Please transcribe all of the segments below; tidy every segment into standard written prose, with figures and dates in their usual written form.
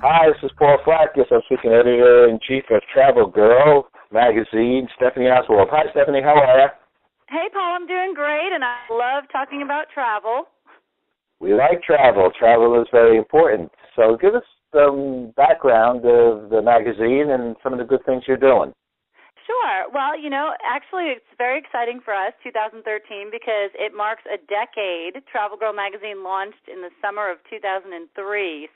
Hi, this is Paul Flackis. I'm speaking editor-in-chief of Travel Girl magazine, Stephanie Oswald. Hi, Stephanie. How are you? Hey, Paul. I'm doing great, and I love talking about travel. We like travel. Travel is very important. So give us some background of the magazine and some of the good things you're doing. Sure. Well, actually it's very exciting for us, 2013, because it marks a decade. Travel Girl magazine launched in the summer of 2003.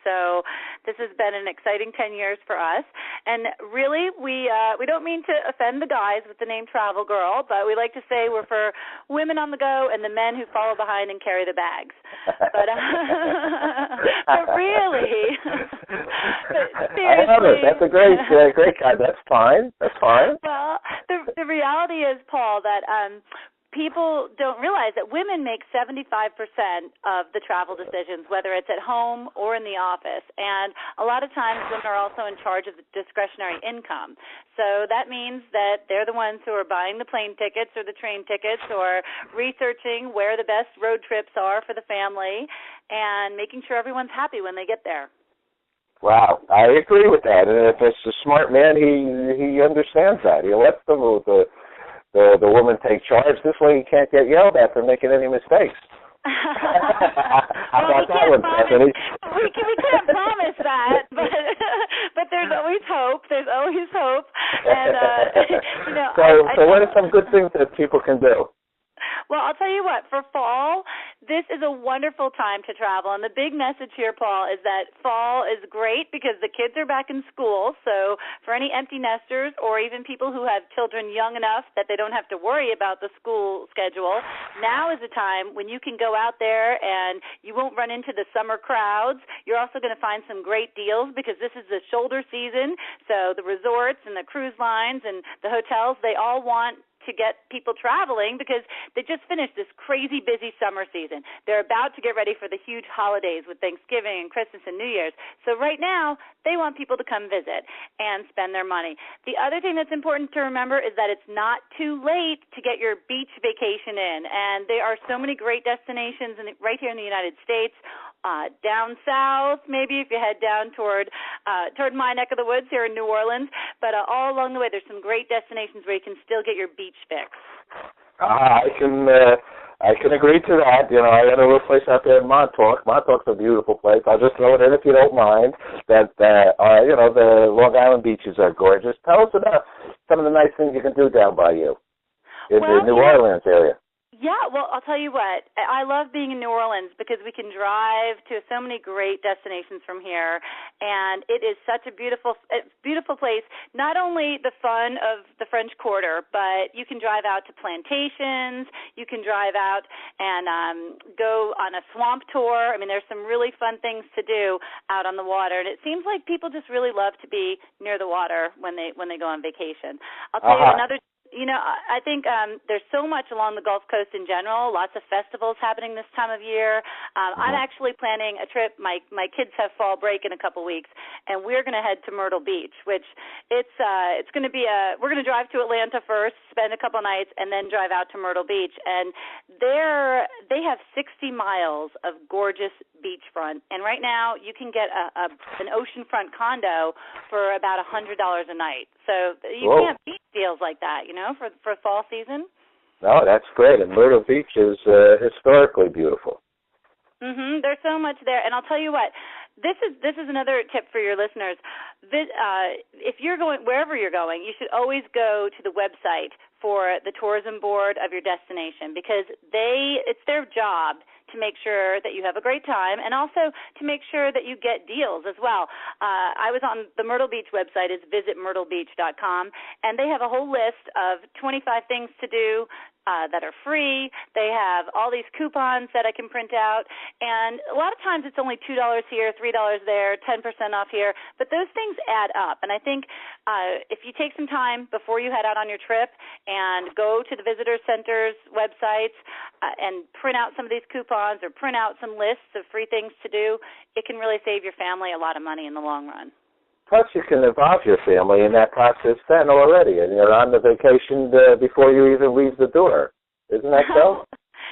So this has been an exciting 10 years for us. And really, we don't mean to offend the guys with the name Travel Girl, but we like to say we're for women on the go and the men who follow behind and carry the bags. But, but really, but seriously. I love it. That's a great guy. That's fine. That's fine. Well, the reality is, Paul, that people don't realize that women make 75% of the travel decisions, whether it's at home or in the office. And a lot of times women are also in charge of the discretionary income. So that means that they're the ones who are buying the plane tickets or the train tickets or researching where the best road trips are for the family and making sure everyone's happy when they get there. Wow, I agree with that. And if it's a smart man, he understands that. He lets the woman take charge. This way he can't get yelled at for making any mistakes. How about that one, Stephanie? We can't promise that, but there's always hope. There's always hope. And So what are some good things that people can do? Well, I'll tell you what, for fall, this is a wonderful time to travel. And the big message here, Paul, is that fall is great because the kids are back in school. So for any empty nesters or even people who have children young enough that they don't have to worry about the school schedule, now is the time when you can go out there and you won't run into the summer crowds. You're also going to find some great deals because this is the shoulder season. So the resorts and the cruise lines and the hotels, they all want to get people traveling because they just finished this crazy busy summer season. They're about to get ready for the huge holidays with Thanksgiving and Christmas and New Year's. So right now, they want people to come visit and spend their money. The other thing that's important to remember is that it's not too late to get your beach vacation in. And there are so many great destinations right here in the United States. Down south, maybe if you head down toward my neck of the woods here in New Orleans. But all along the way, there's some great destinations where you can still get your beach fix. I can agree to that. I got a little place out there in Montauk. Montauk's a beautiful place. I'll just throw it in if you don't mind. The Long Island beaches are gorgeous. Tell us about some of the nice things you can do down by you in the New Orleans area. Yeah, well, I'll tell you what. I love being in New Orleans because we can drive to so many great destinations from here, and it is such a beautiful place. Not only the fun of the French Quarter, but you can drive out to plantations. You can drive out and go on a swamp tour. I mean, there's some really fun things to do out on the water, and it seems like people just really love to be near the water when they go on vacation. I'll tell you another. I think there's so much along the Gulf Coast in general, lots of festivals happening this time of year. I'm actually planning a trip. My kids have fall break in a couple weeks, and we're going to head to Myrtle Beach, which it's going to be we're going to drive to Atlanta first, spend a couple nights, and then drive out to Myrtle Beach. And they have 60 miles of gorgeous beachfront, and right now you can get an oceanfront condo for about $100 a night. So you can't beat deals like that, for fall season. No, that's great. And Myrtle Beach is historically beautiful. There's so much there, and I'll tell you what. This is another tip for your listeners. If you're going wherever you're going, you should always go to the website for the tourism board of your destination because it's their job to make sure that you have a great time and also to make sure that you get deals as well. I was on the Myrtle Beach website. It's visitmyrtlebeach.com, and they have a whole list of 25 things to do that are free. They have all these coupons that I can print out, and a lot of times it's only $2 here, $3 there, 10% off here, but those things add up. And I think if you take some time before you head out on your trip and go to the visitor center's websites and print out some of these coupons or print out some lists of free things to do, it can really save your family a lot of money in the long run. Plus, you can involve your family in that process then already, and you're on the vacation before you even leave the door. Isn't that so?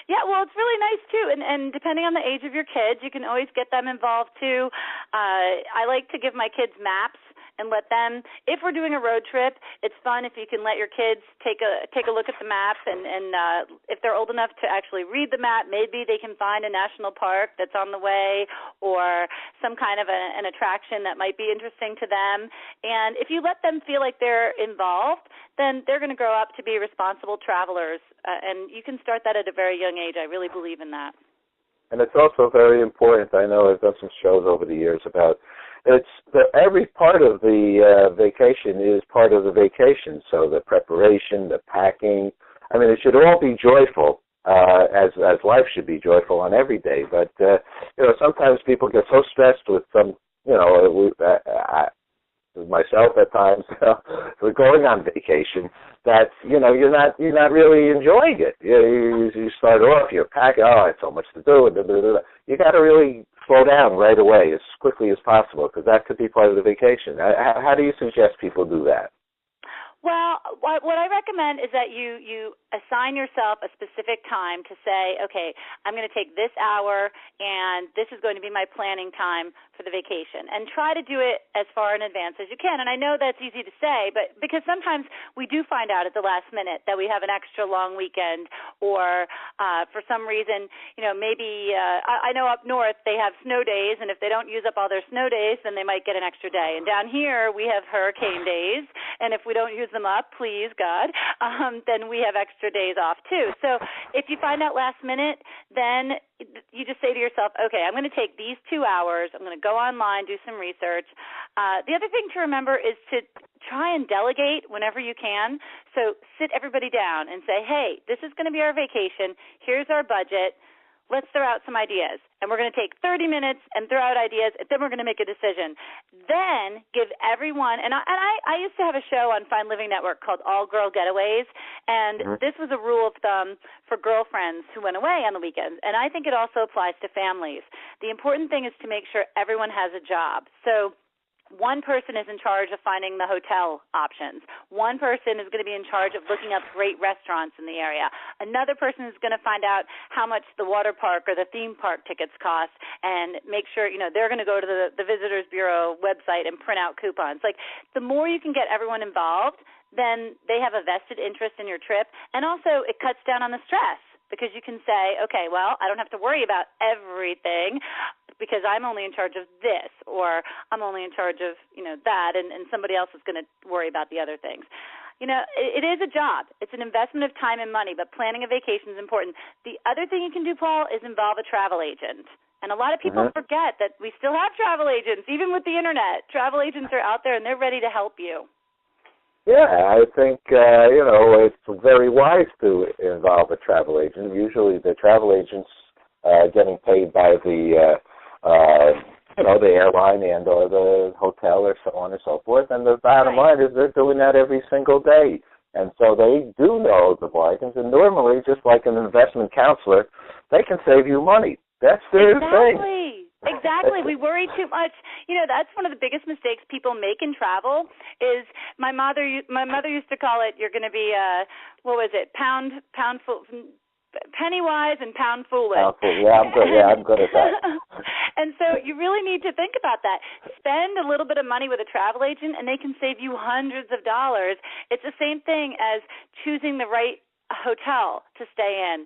Yeah, well, it's really nice too, and depending on the age of your kids, you can always get them involved too. I like to give my kids maps and let them. If we're doing a road trip, it's fun if you can let your kids take a look at the maps, and if they're old enough to actually read the map, maybe they can find a national park that's on the way or some kind of an attraction that might be interesting to them. And if you let them feel like they're involved, then they're going to grow up to be responsible travelers, and you can start that at a very young age. I really believe in that. And it's also very important. I know I've done some shows over the years about every part of the vacation is part of the vacation. So the preparation, the packing. I mean, it should all be joyful, as life should be joyful on every day. But sometimes people get so stressed with some. Myself at times, we're going on vacation that you're not really enjoying it. You start off, you're packing. Oh, it's so much to do. You got to really slow down right away as quickly as possible, because that could be part of the vacation. How do you suggest people do that? Well, what I recommend is that you assign yourself a specific time to say, okay, I'm going to take this hour, and this is going to be my planning time for the vacation. And try to do it as far in advance as you can. And I know that's easy to say, but because sometimes we do find out at the last minute that we have an extra long weekend, or for some reason, maybe I know up north they have snow days, and if they don't use up all their snow days, then they might get an extra day. And down here we have hurricane days, and if we don't use them up, please God, then we have extra days off too. So if you find out last minute, then you just say to yourself, okay, I'm going to take these 2 hours, I'm going to go online, do some research. The other thing to remember is to try and delegate whenever you can. So sit everybody down and say, hey, this is going to be our vacation, here's our budget, let's throw out some ideas. And we're going to take 30 minutes and throw out ideas, and then we're going to make a decision. Then give everyone, and I used to have a show on Fine Living Network called All Girl Getaways, and this was a rule of thumb for girlfriends who went away on the weekends, and I think it also applies to families. The important thing is to make sure everyone has a job. So one person is in charge of finding the hotel options. One person is going to be in charge of looking up great restaurants in the area. Another person is going to find out how much the water park or the theme park tickets cost and make sure, they're going to go to the Visitors Bureau website and print out coupons. Like, the more you can get everyone involved, then they have a vested interest in your trip, and also it cuts down on the stress, because you can say, okay, well, I don't have to worry about everything because I'm only in charge of this, or I'm only in charge of, that, and somebody else is going to worry about the other things. It is a job. It's an investment of time and money, but planning a vacation is important. The other thing you can do, Paul, is involve a travel agent. And a lot of people forget that we still have travel agents, even with the Internet. Travel agents are out there, and they're ready to help you. Yeah, I think, it's very wise to involve a travel agent. Usually the travel agent's getting paid by the airline and or the hotel or so on and so forth. And the bottom line is they're doing that every single day. And so they do know the bargains. And normally, just like an investment counselor, they can save you money. That's their thing. Exactly. We worry too much. That's one of the biggest mistakes people make in travel is my mother used to call it, you're going to be, penny wise and pound foolish. Yeah, I'm good at that. And so you really need to think about that. Spend a little bit of money with a travel agent, and they can save you hundreds of dollars. It's the same thing as choosing the right hotel to stay in.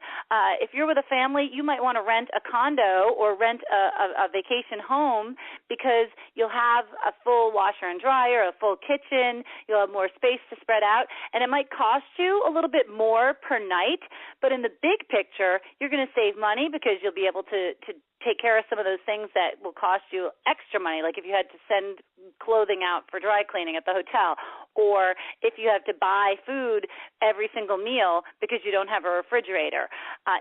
If you're with a family, you might want to rent a condo or rent a vacation home, because you'll have a full washer and dryer, a full kitchen, you'll have more space to spread out, and it might cost you a little bit more per night, but in the big picture, you're going to save money because you'll be able to take care of some of those things that will cost you extra money, like if you had to send clothing out for dry cleaning at the hotel, or if you have to buy food every single meal because you don't have a refrigerator.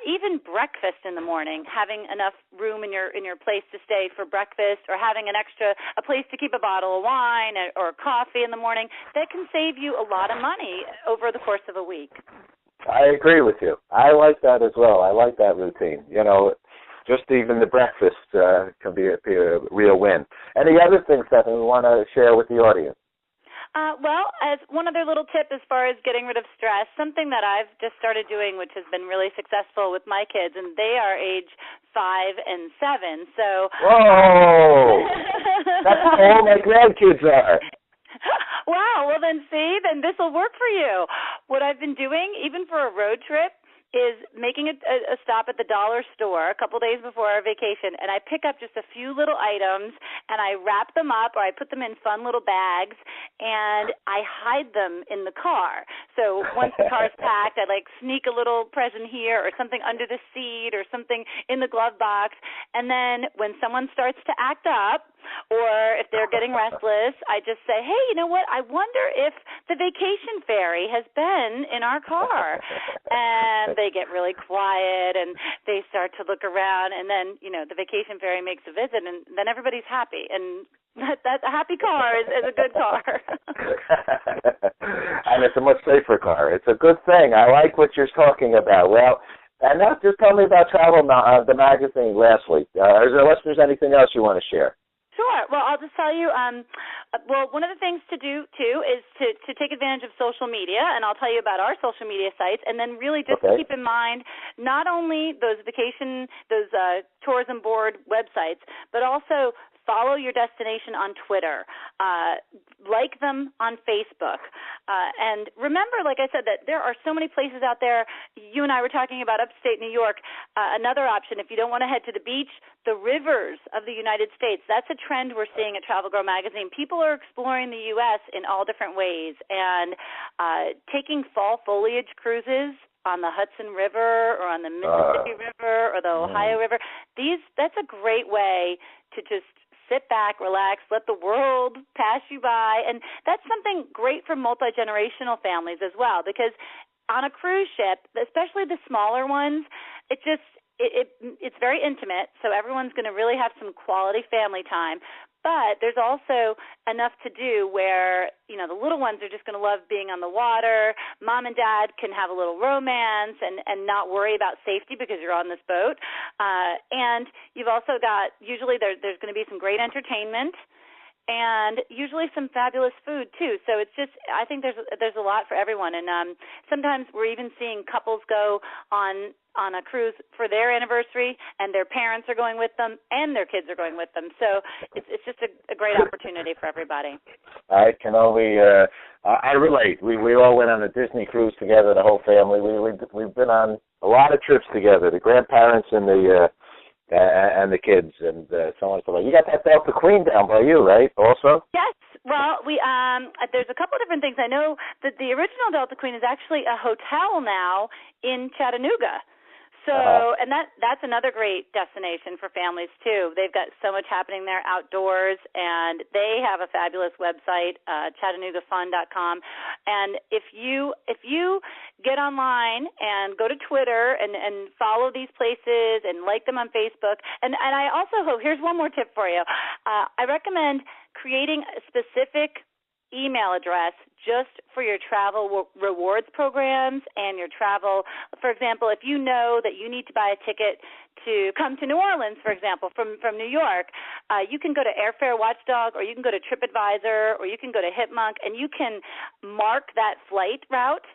Even breakfast in the morning, having enough room in your place to stay for breakfast, or having a place to keep a bottle of wine or coffee in the morning, that can save you a lot of money over the course of a week. I agree with you. I like that as well. I like that routine. Just even the breakfast can be a real win. Any other things that we want to share with the audience? Well, as one other little tip as far as getting rid of stress, something that I've just started doing, which has been really successful with my kids, and they are age 5 and 7. So. Whoa! That's how old my grandkids are. Wow. Well, then this will work for you. What I've been doing, even for a road trip, is making a stop at the dollar store a couple days before our vacation, and I pick up just a few little items, and I wrap them up, or I put them in fun little bags, and I hide them in the car. So once the car's packed, I sneak a little present here, or something under the seat, or something in the glove box, and then when someone starts to act up, or if they're getting restless, I just say, hey, you know what, I wonder if the vacation fairy has been in our car. And they get really quiet, and they start to look around, and then, the vacation fairy makes a visit, and then everybody's happy. And that a happy car is a good car. And it's a much safer car. It's a good thing. I like what you're talking about. Well, and now just tell me about Travel, the magazine last week. Unless there's anything else you want to share. Sure. Well, I'll just tell you, one of the things to do, too, is to take advantage of social media, and I'll tell you about our social media sites, and then really just keep in mind not only those tourism board websites, but also follow your destination on Twitter, like them on Facebook, and remember, like I said, that there are so many places out there. You and I were talking about upstate New York. Another option, if you don't want to head to the beach, the rivers of the United States. That's a trend we're seeing at Travel Girl Magazine. People are exploring the U.S. in all different ways, and taking fall foliage cruises on the Hudson River or on the Mississippi River or the Ohio River. That's a great way to just sit back, relax, let the world pass you by. And that's something great for multi-generational families as well, because on a cruise ship, especially the smaller ones, it's very intimate, so everyone's going to really have some quality family time. But there's also enough to do where, the little ones are just going to love being on the water. Mom and dad can have a little romance and not worry about safety because you're on this boat. And you've also got, usually there's going to be some great entertainment and usually some fabulous food too. So it's just, I think there's a lot for everyone. And sometimes we're even seeing couples go on a cruise for their anniversary, and their parents are going with them, and their kids are going with them. So it's just a great opportunity for everybody. I can only I relate. We all went on a Disney cruise together, the whole family. We've been on a lot of trips together, the grandparents and the kids, and so on and so on. You got that Delta Queen down by you, right? Also. Yes. Well, there's a couple of different things. I know that the original Delta Queen is actually a hotel now in Chattanooga. So, and that's another great destination for families too. They've got so much happening there outdoors, and they have a fabulous website, ChattanoogaFun.com. And if you get online and go to Twitter and follow these places and like them on Facebook, and I also hope, here's one more tip for you. I recommend creating a specific email address just for your travel rewards programs and your travel. For example, if you know that you need to buy a ticket to come to New Orleans, for example, from New York, you can go to Airfare Watchdog, or you can go to TripAdvisor, or you can go to Hipmunk, and you can mark that flight route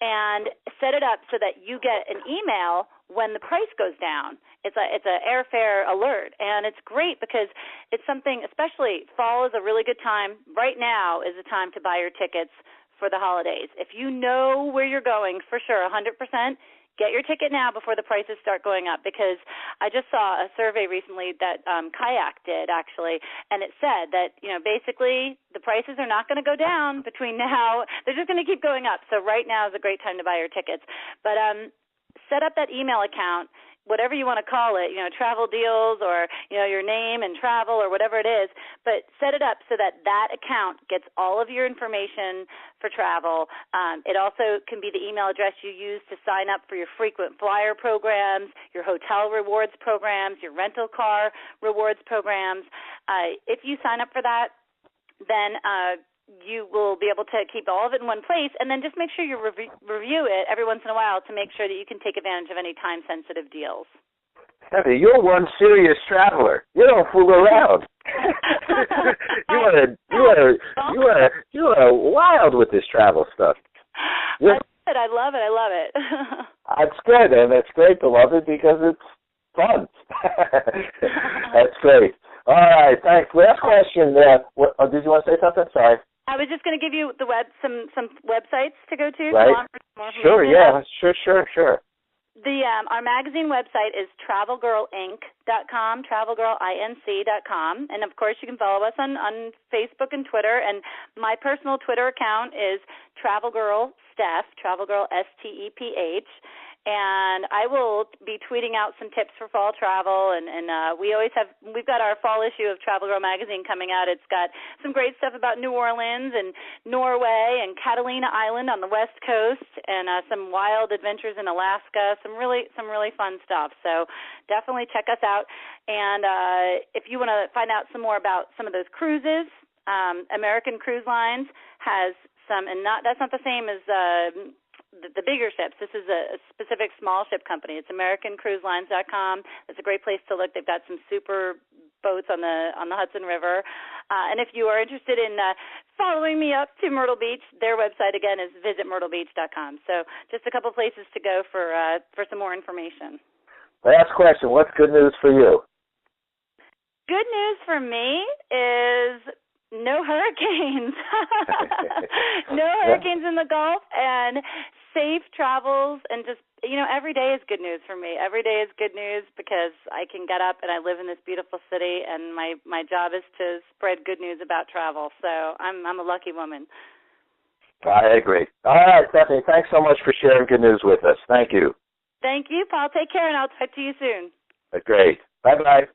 and set it up so that you get an email when the price goes down. It's a airfare alert, and it's great because it's something, especially fall is a really good time. Right now is the time to buy your tickets for the holidays. If you know where you're going, for sure, 100%, get your ticket now before the prices start going up, because I just saw a survey recently that Kayak did, actually, and it said that, basically the prices are not going to go down between now. They're just going to keep going up. So right now is a great time to buy your tickets. But set up that email account, whatever you want to call it, travel deals, or, your name and travel, or whatever it is, but set it up so that account gets all of your information for travel. It also can be the email address you use to sign up for your frequent flyer programs, your hotel rewards programs, your rental car rewards programs. If you sign up for that, then you will be able to keep all of it in one place, and then just make sure you review it every once in a while to make sure that you can take advantage of any time-sensitive deals. Heather, you're one serious traveler. You don't fool around. you are wild with this travel stuff. I love it. That's good, and it's great to love it because it's fun. That's great. All right, thanks. Last question. Did you want to say something? Sorry. I was just going to give you some websites to go to. Right. Sure. Yeah. Sure. Our magazine website is travelgirlinc.com, travelgirlinc.com, and of course you can follow us on Facebook and Twitter. And my personal Twitter account is travelgirlsteph, travelgirl STEPH. And I will be tweeting out some tips for fall travel, and we've got our fall issue of Travel Girl magazine coming out. It's got some great stuff about New Orleans and Norway and Catalina Island on the West Coast, and some wild adventures in Alaska. Some really fun stuff. So definitely check us out. And if you want to find out some more about some of those cruises, American Cruise Lines has some, and that's not the same as the bigger ships. This is a specific small ship company. It's AmericanCruiseLines.com. It's a great place to look. They've got some super boats on the Hudson River. And if you are interested in following me up to Myrtle Beach, their website again is visitmyrtlebeach.com. So just a couple places to go for some more information. Last question. What's good news for you? Good news for me is no hurricanes. No hurricanes in the Gulf, and safe travels, and just, every day is good news for me. Every day is good news because I can get up and I live in this beautiful city, and my job is to spread good news about travel. So I'm a lucky woman. I agree. All right, Stephanie, thanks so much for sharing good news with us. Thank you. Thank you, Paul. Take care, and I'll talk to you soon. Great. Bye-bye.